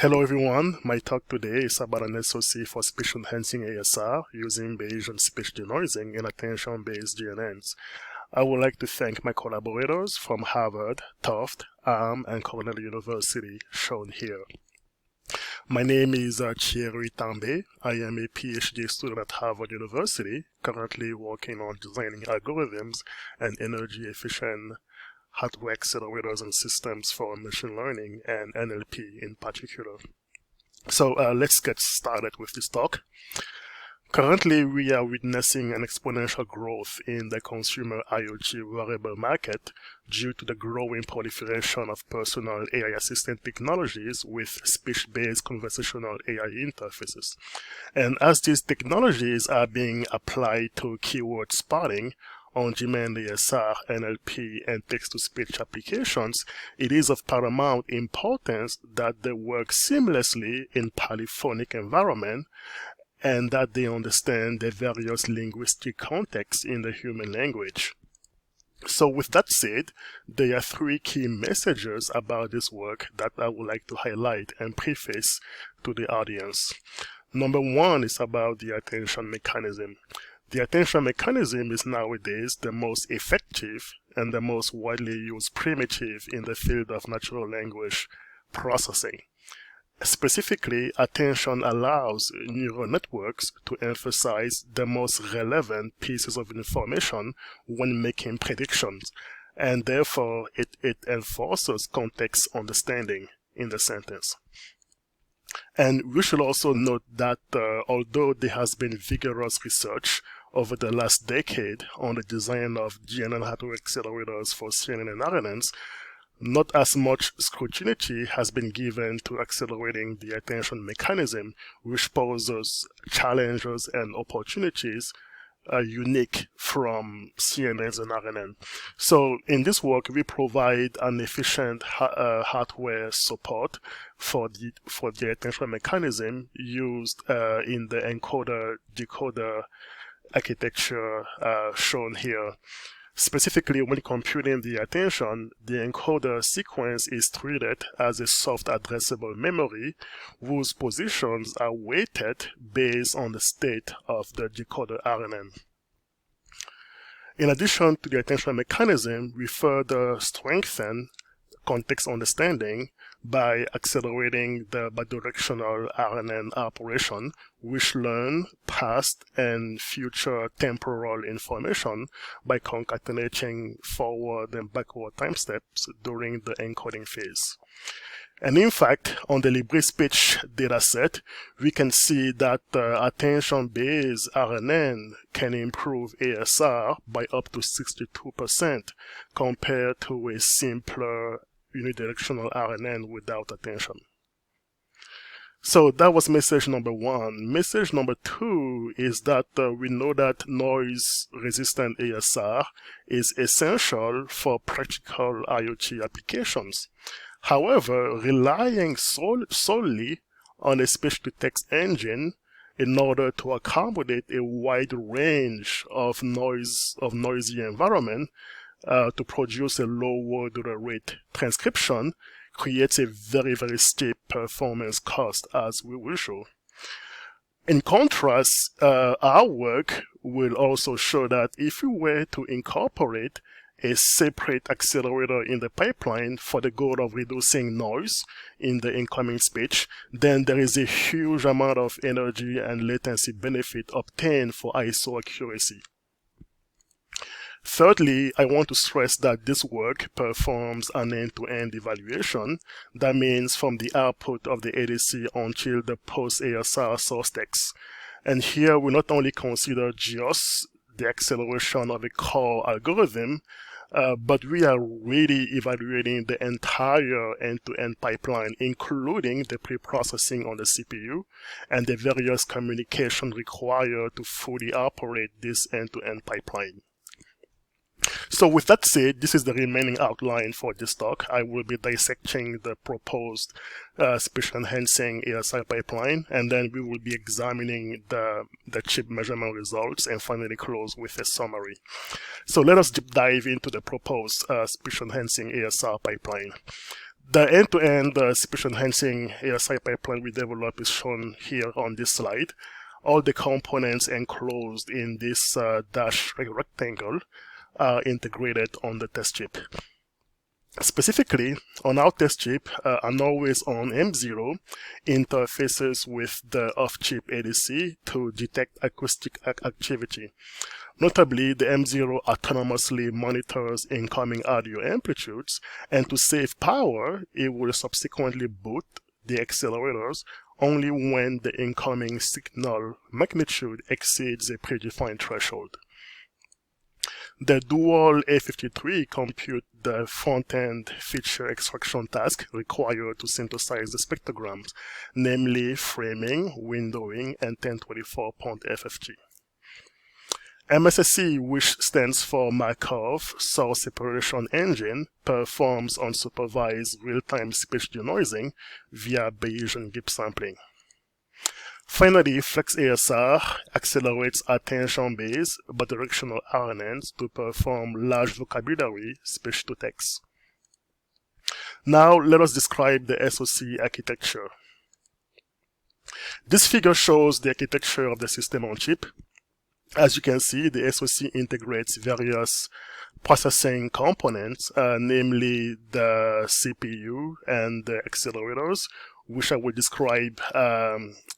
Hello everyone, my talk today is about an SoC for speech enhancing ASR using Bayesian speech denoising and attention-based DNNs. I would like to thank my collaborators from Harvard, Tufts, Arm, and Cornell University, shown here. My name is Thierry Tambe. I am a PhD student at Harvard University, currently working on designing algorithms and energy-efficient hardware accelerators and systems for machine learning and NLP in particular. So let's get started with this talk. Currently, we are witnessing an exponential growth in the consumer IoT wearable market due to the growing proliferation of personal AI assistant technologies with speech-based conversational AI interfaces. And as these technologies are being applied to keyword spotting, on-demand ASR, NLP, and text-to-speech applications, it is of paramount importance that they work seamlessly in polyphonic environment and that they understand the various linguistic contexts in the human language. So with that said, there are three key messages about this work that I would like to highlight and preface to the audience. Number one is about the attention mechanism. The attention mechanism is nowadays the most effective and the most widely used primitive in the field of natural language processing. Specifically, attention allows neural networks to emphasize the most relevant pieces of information when making predictions, and therefore it enforces context understanding in the sentence. And we should also note that although there has been vigorous research over the last decade on the design of DNN hardware accelerators for CNN and RNNs, not as much scrutiny has been given to accelerating the attention mechanism, which poses challenges and opportunities unique from CNNs and RNN. So in this work, we provide an efficient hardware support for the attention mechanism used in the encoder-decoder architecture shown here. Specifically, when computing the attention, the encoder sequence is treated as a soft addressable memory whose positions are weighted based on the state of the decoder RNN. In addition to the attention mechanism, we further strengthen context understanding by accelerating the bidirectional RNN operation, which learn past and future temporal information by concatenating forward and backward time steps during the encoding phase. And in fact, on the LibreSpeech dataset, we can see that attention-based RNN can improve ASR by up to 62% compared to a simpler unidirectional RNN without attention. So that was message number one. Message number two is that we know that noise-resistant ASR is essential for practical IoT applications. However, relying solely on a speech-to-text engine in order to accommodate a wide range of noisy environment to produce a low word order rate transcription creates a very, very steep performance cost, as we will show. In contrast, our work will also show that if we were to incorporate a separate accelerator in the pipeline for the goal of reducing noise in the incoming speech, then there is a huge amount of energy and latency benefit obtained for ASR accuracy. Thirdly, I want to stress that this work performs an end-to-end evaluation. That means from the output of the ADC until the post-ASR source text. And here we not only consider just the acceleration of a core algorithm, but we are really evaluating the entire end-to-end pipeline, including the pre-processing on the CPU and the various communication required to fully operate this end-to-end pipeline. So with that said, this is the remaining outline for this talk. I will be dissecting the proposed speech enhancing ASR pipeline, and then we will be examining the chip measurement results and finally close with a summary. So let us deep dive into the proposed speech enhancing ASR pipeline. The end-to-end separation enhancing ASR pipeline we developed is shown here on this slide. All the components enclosed in this dash rectangle are integrated on the test chip. Specifically, on our test chip, an always-on M0 interfaces with the off-chip ADC to detect acoustic activity. Notably, the M0 autonomously monitors incoming audio amplitudes, and to save power, it will subsequently boot the accelerators only when the incoming signal magnitude exceeds a predefined threshold. The dual A53 compute the front-end feature extraction task required to synthesize the spectrograms, namely framing, windowing, and 1024.FFT. MSSE, which stands for Markov Source Separation Engine, performs unsupervised real-time speech denoising via Bayesian Gibbs sampling. Finally, FlexASR accelerates attention-based bidirectional RNNs to perform large vocabulary speech-to-text. Now, let us describe the SoC architecture. This figure shows the architecture of the system on chip. As you can see, the SoC integrates various processing components, namely the CPU and the accelerators, which I will describe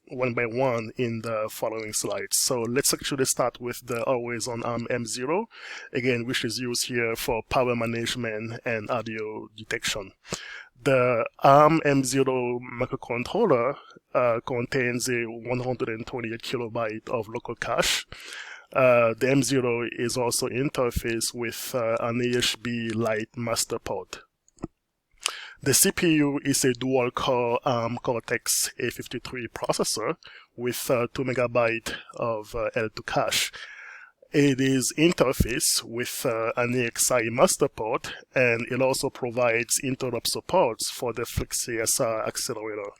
one by one in the following slides. So let's actually start with the always-on ARM M0, again, which is used here for power management and audio detection. The ARM M0 microcontroller contains a 128 kilobyte of local cache. The M0 is also interfaced with an AHB Lite master port. The CPU is a dual-core Arm Cortex-A53 processor with 2 MB of L2 cache. It is interfaced with an AXI master port, and it also provides interrupt supports for the FlexASR accelerator.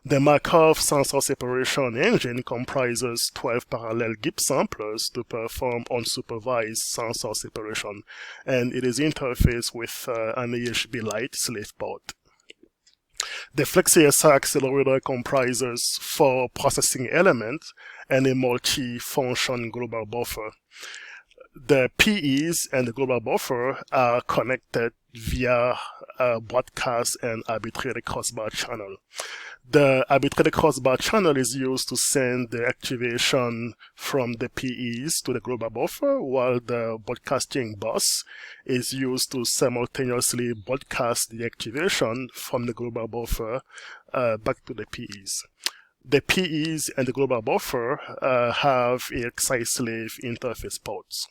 The Markov Source Separation Engine comprises 12 parallel Gibbs samplers to perform unsupervised sensor separation, and it is interfaced with an AHB Lite slave port. The FlexASR accelerator comprises 4 processing elements and a multi-function global buffer. The PEs and the global buffer are connected via a broadcast and arbitrated crossbar channel. The arbitrated crossbar channel is used to send the activation from the PEs to the global buffer, while the broadcasting bus is used to simultaneously broadcast the activation from the global buffer back to the PEs. The PEs and the global buffer have AXI slave interface ports.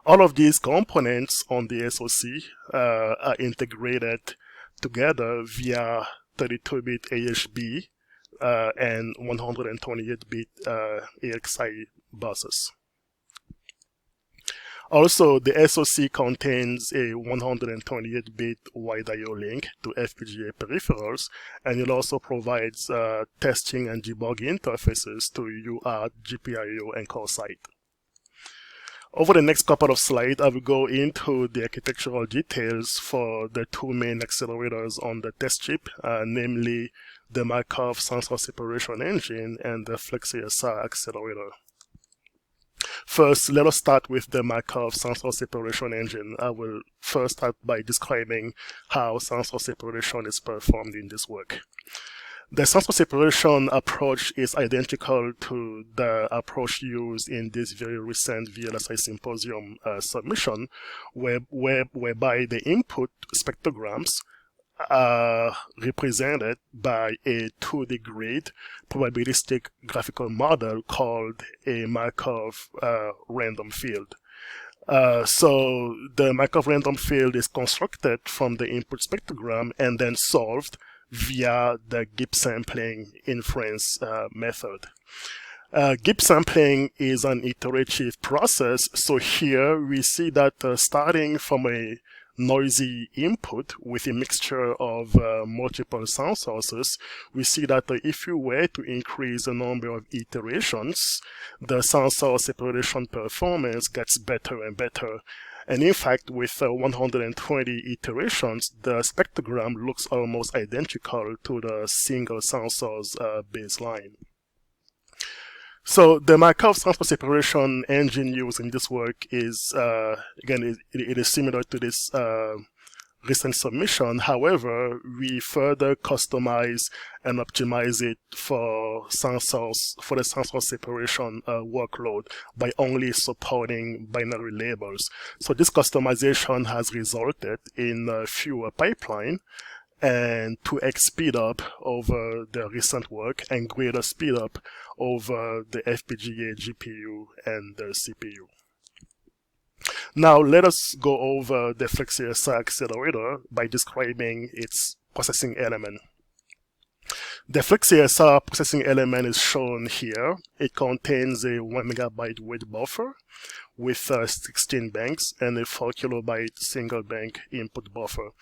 All of these components on the SoC are integrated together via 32-bit AHB and 128-bit AXI buses. Also, the SoC contains a 128-bit wide I/O link to FPGA peripherals, and it also provides testing and debugging interfaces to UART, GPIO, and CoreSight. Over the next couple of slides, I will go into the architectural details for the 2 main accelerators on the test chip, namely the Markov Source Separation Engine and the FlexASR accelerator. First, let us start with the Markov Source Separation Engine. I will first start by describing how sensor separation is performed in this work. The sensor separation approach is identical to the approach used in this very recent VLSI Symposium submission, whereby the input spectrograms are represented by a 2D grid probabilistic graphical model called a Markov random field. So the Markov random field is constructed from the input spectrogram and then solved via the Gibbs sampling inference method. Gibbs sampling is an iterative process, so here we see that starting from a noisy input with a mixture of multiple sound sources, we see that if you were to increase the number of iterations, the sound source separation performance gets better and better. And in fact, with 120 iterations, the spectrogram looks almost identical to the single sensor's baseline. So the Markov Source Separation Engine used in this work is, again, it is similar to this recent submission. However, we further customize and optimize it for the sensor separation workload by only supporting binary labels. So this customization has resulted in fewer pipeline and 2x speed up over the recent work and greater speed up over the FPGA GPU and the CPU. Now let us go over the FlexASR accelerator by describing its processing element. The FlexASR processing element is shown here. It contains a 1 MB weight buffer with 16 banks and a 4 KB single bank input buffer.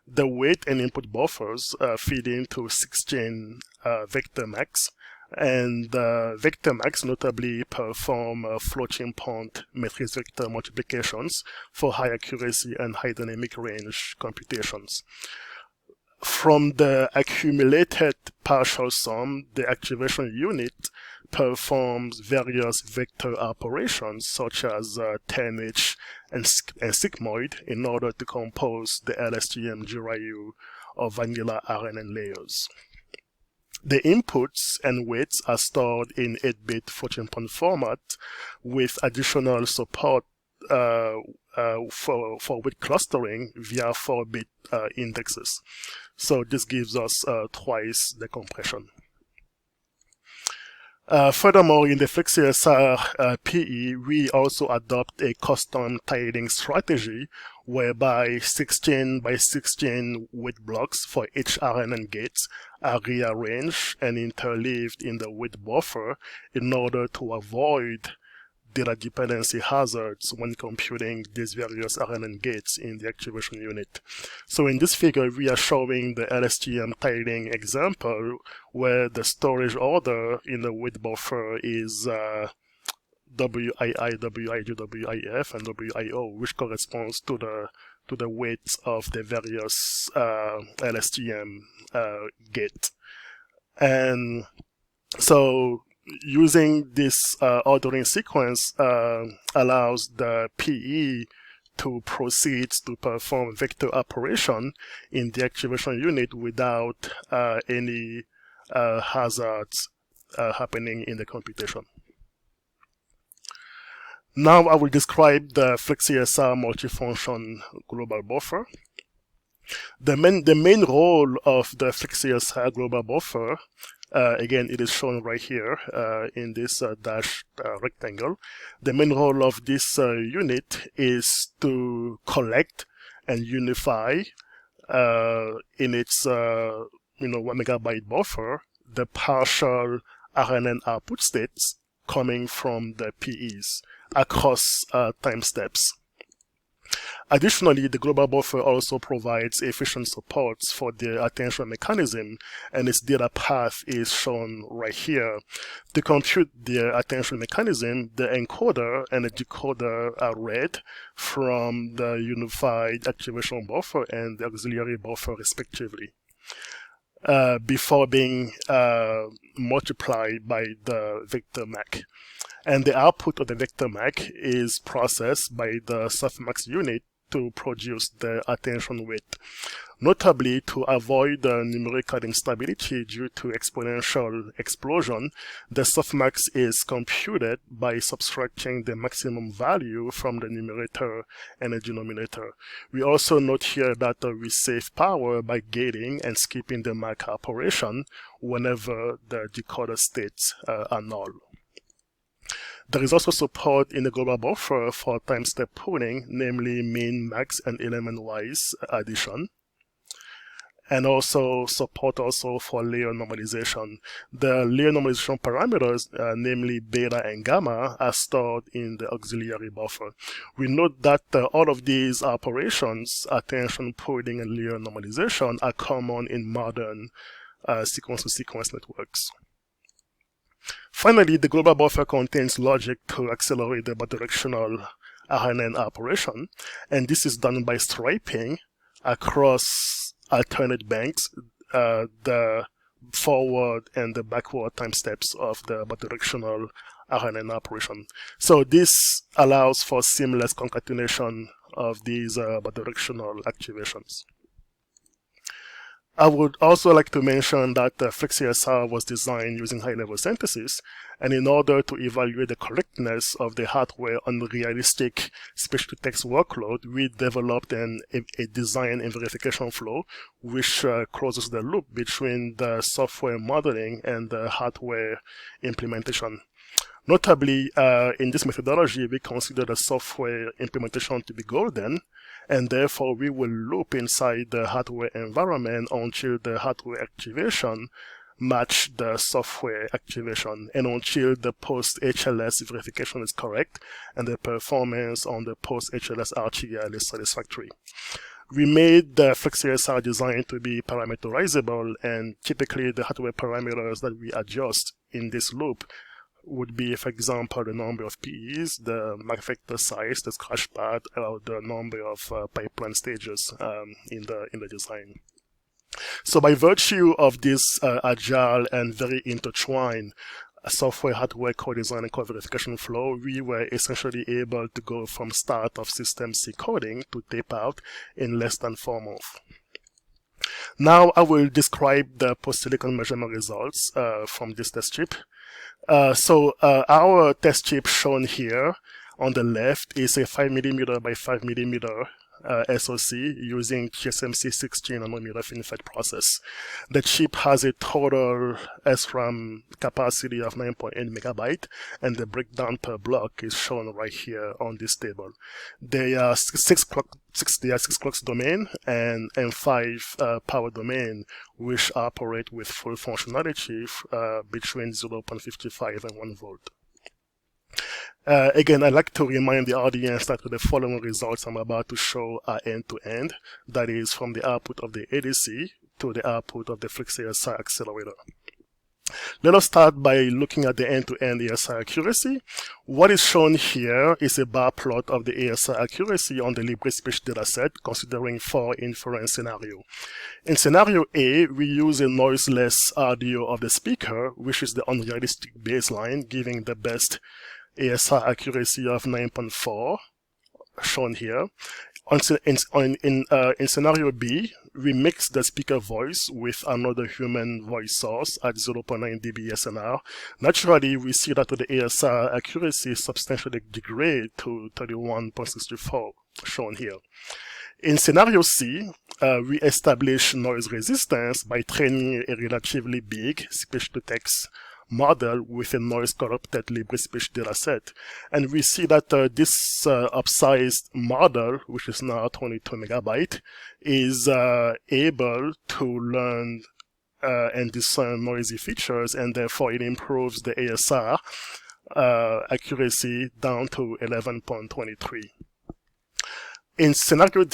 The weight and input buffers feed into 16 vector max, and vector max notably perform floating point matrix vector multiplications for high accuracy and high dynamic range computations. From the accumulated partial sum, the activation unit performs various vector operations such as tanh and sigmoid in order to compose the LSTM GRU of vanilla RNN layers. The inputs and weights are stored in 8-bit floating point format with additional support for weight clustering via 4-bit indexes. So this gives us twice the compression. Furthermore, in the FlexASR PE, we also adopt a custom tiling strategy whereby 16 by 16 weight blocks for each RNN gates are rearranged and interleaved in the weight buffer in order to avoid data dependency hazards when computing these various RNN gates in the activation unit. So in this figure, we are showing the LSTM tiling example where the storage order in the weight buffer is WII, WIG, WIF, and WIO, which corresponds to the weights of the various LSTM gate. And so using this ordering sequence allows the PE to proceed to perform vector operation in the activation unit without any hazards happening in the computation. Now I will describe the FlexASR multifunction global buffer. The main role of the FlexASR global buffer, again, it is shown right here in this dashed rectangle. The main role of this unit is to collect and unify in its 1 MB buffer the partial RNN output states coming from the PEs across time steps. Additionally, the global buffer also provides efficient supports for the attention mechanism, and its data path is shown right here. To compute the attention mechanism, the encoder and the decoder are read from the unified activation buffer and the auxiliary buffer respectively, before being multiplied by the vector MAC. And the output of the vector MAC is processed by the softmax unit to produce the attention weight. Notably, to avoid the numerical instability due to exponential explosion, the softmax is computed by subtracting the maximum value from the numerator and the denominator. We also note here that we save power by gating and skipping the MAC operation whenever the decoder states are null. There is also support in the global buffer for time step pruning, namely min, max, and element-wise addition, and also support for layer normalization. The layer normalization parameters, namely beta and gamma, are stored in the auxiliary buffer. We note that all of these operations, attention pruning and layer normalization, are common in modern sequence-to-sequence networks. Finally, the global buffer contains logic to accelerate the bidirectional RNN operation, and this is done by striping across alternate banks the forward and the backward time steps of the bidirectional RNN operation. So this allows for seamless concatenation of these bidirectional activations. I would also like to mention that FlexASR was designed using high-level synthesis, and in order to evaluate the correctness of the hardware on realistic speech-to-text workload, we developed a design and verification flow which closes the loop between the software modeling and the hardware implementation. Notably, in this methodology, we consider the software implementation to be golden, and therefore we will loop inside the hardware environment until the hardware activation match the software activation and until the post-HLS verification is correct and the performance on the post-HLS RTL is satisfactory. We made the FlexASR design to be parameterizable, and typically the hardware parameters that we adjust in this loop would be, for example, the number of PEs, the Mach vector size, the scratch pad, or the number of pipeline stages in the design. So by virtue of this agile and very intertwined software, hardware, co-design, and co-verification flow, we were essentially able to go from start of system C coding to tape out in less than 4 months. Now I will describe the post-silicon measurement results from this test chip. Our test chip shown here on the left is a 5mm by 5mm SoC using TSMC 16nm FinFET process. The chip has a total SRAM capacity of 9.8 MB, and the breakdown per block is shown right here on this table. There are 6 clocks domain and 5 power domain, which operate with full functionality between 0.55 and 1 volt. Again, I'd like to remind the audience that the following results I'm about to show are end-to-end, that is from the output of the ADC to the output of the FlexASR accelerator. Let us start by looking at the end-to-end ASR accuracy. What is shown here is a bar plot of the ASR accuracy on the LibreSpeech dataset, considering 4 inference scenarios. In scenario A, we use a noiseless audio of the speaker, which is the unrealistic baseline, giving the best ASR accuracy of 9.4, shown here. In scenario B, we mix the speaker voice with another human voice source at 0.9 dB SNR. Naturally, we see that the ASR accuracy substantially degrades to 31.64, shown here. In scenario C, we establish noise resistance by training a relatively big speech-to-text model with a noise-corrupted LibreSpeech dataset. And we see that this upsized model, which is now 22 MB, is able to learn and discern noisy features, and therefore it improves the ASR accuracy down to 11.23. In scenario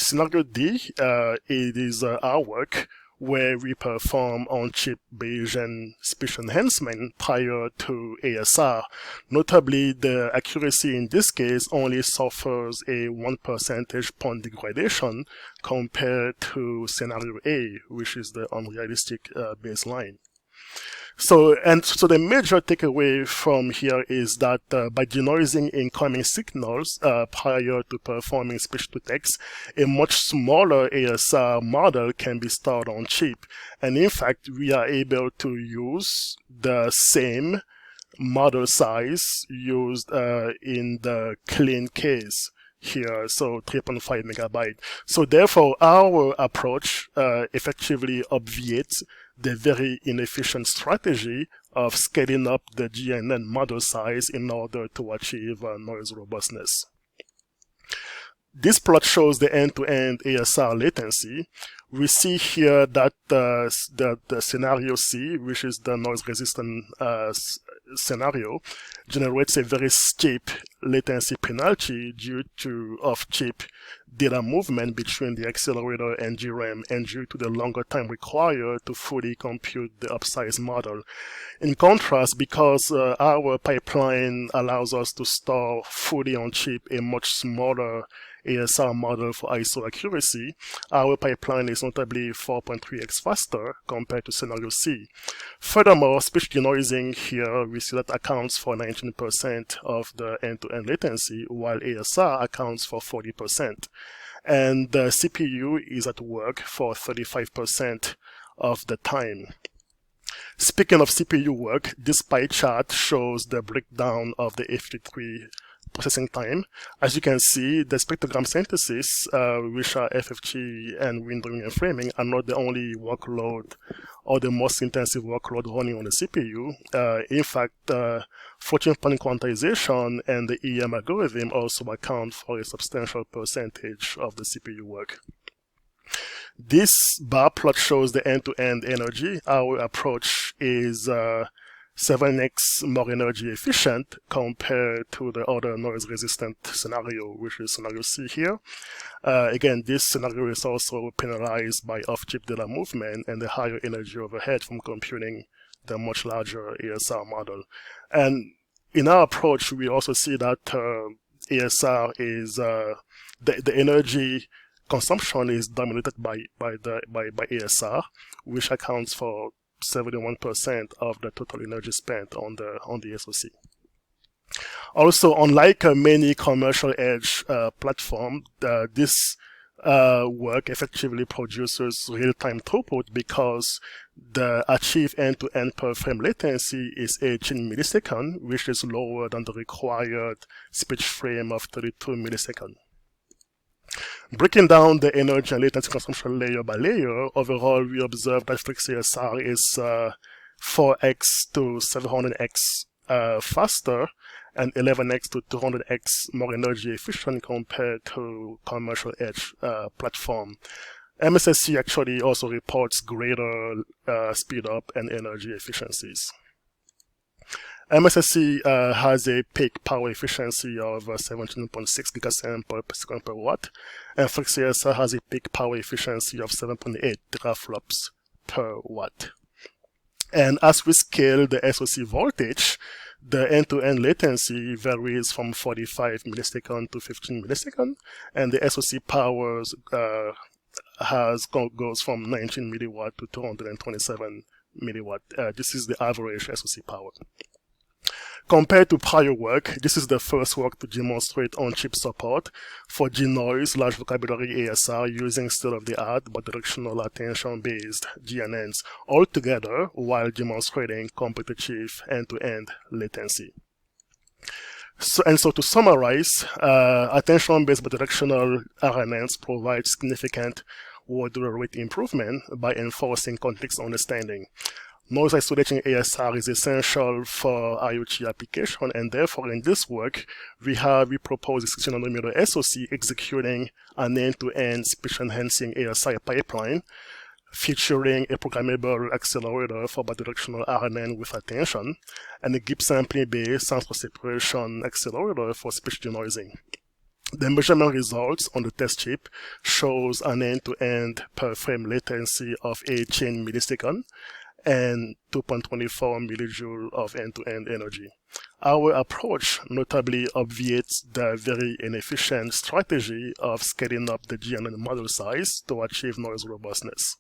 D, it is our work where we perform on-chip Bayesian speech enhancement prior to ASR. Notably, the accuracy in this case only suffers a 1 percentage point degradation compared to scenario A, which is the unrealistic baseline. So the major takeaway from here is that by denoising incoming signals prior to performing speech-to-text, a much smaller ASR model can be stored on chip. And in fact, we are able to use the same model size used in the clean case here, so 3.5 MB. So therefore, our approach effectively obviates the very inefficient strategy of scaling up the DNN model size in order to achieve noise robustness. This plot shows the end-to-end ASR latency. We see here that the scenario C, which is the noise-resistant scenario generates a very steep latency penalty due to off-chip data movement between the accelerator and DRAM, and due to the longer time required to fully compute the upsized model. In contrast, because our pipeline allows us to store fully on chip a much smaller ASR model for ASR accuracy, our pipeline is notably 4.3x faster compared to scenario C. Furthermore, speech denoising here, we see that accounts for 19% of the end-to-end latency, while ASR accounts for 40%. And the CPU is at work for 35% of the time. Speaking of CPU work, this pie chart shows the breakdown of the A53 processing time. As you can see, the spectrogram synthesis, which are FFT and windowing and framing, are not the only workload or the most intensive workload running on the CPU. In fact, floating-point quantization and the EM algorithm also account for a substantial percentage of the CPU work. This bar plot shows the end-to-end energy. Our approach is 7x more energy efficient compared to the other noise-resistant scenario, which is scenario C here. Again, this scenario is also penalized by off-chip data movement and the higher energy overhead from computing the much larger ASR model. And in our approach, we also see that ASR is the energy consumption is dominated by ASR, which accounts for 71% of the total energy spent on the SoC. Also, unlike many commercial edge platforms, this work effectively produces real-time throughput because the achieved end-to-end per frame latency is 18 milliseconds, which is lower than the required speech frame of 32 milliseconds. Breaking down the energy and latency consumption layer by layer, overall we observe that FlexASR is 4x to 700x faster and 11x to 200x more energy efficient compared to commercial edge platform. MSSE actually also reports greater speed up and energy efficiencies. MSSE has a peak power efficiency of 17.6 gigasamp per second per watt, and FlexASR has a peak power efficiency of 7.8 teraflops per watt. And as we scale the SoC voltage, the end-to-end latency varies from 45 milliseconds to 15 milliseconds, and the SoC power goes from 19 milliwatt to 227 milliwatt. This is the average SoC power. Compared to prior work, this is the first work to demonstrate on-chip support for denoise large vocabulary ASR using state-of-the-art bidirectional attention-based DNNs altogether while demonstrating competitive end-to-end latency. So to summarize, attention-based bidirectional RNNs provide significant word rate improvement by enforcing context understanding. Noise isolating ASR is essential for IoT application, and therefore in this work we propose a 1600mm SoC executing an end-to-end speech enhancing ASR pipeline featuring a programmable accelerator for bidirectional RNN with attention and a Gibbs sampling-based sensor separation accelerator for speech denoising. The measurement results on the test chip shows an end-to-end per frame latency of 18 milliseconds and 2.24 millijoule of end-to-end energy. Our approach notably obviates the very inefficient strategy of scaling up the DNN model size to achieve noise robustness.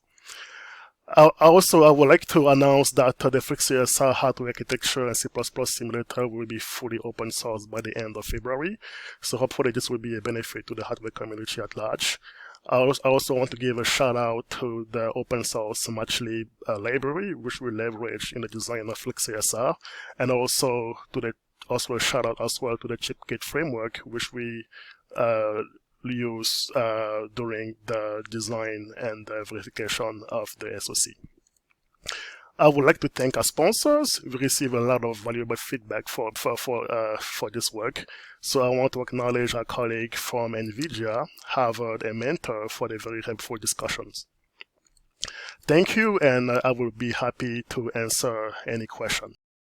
I would like to announce that the FlexASR hardware architecture and C++ simulator will be fully open source by the end of February, so hopefully this will be a benefit to the hardware community at large. I also want to give a shout out to the open source Matchlib library, which we leverage in the design of FlexASR, and also a shout out as well to the ChipKit framework, which we use during the design and the verification of the SoC. I would like to thank our sponsors. We receive a lot of valuable feedback for this work. So I want to acknowledge our colleague from NVIDIA, Harvard, and Mentor for the very helpful discussions. Thank you, and I will be happy to answer any question.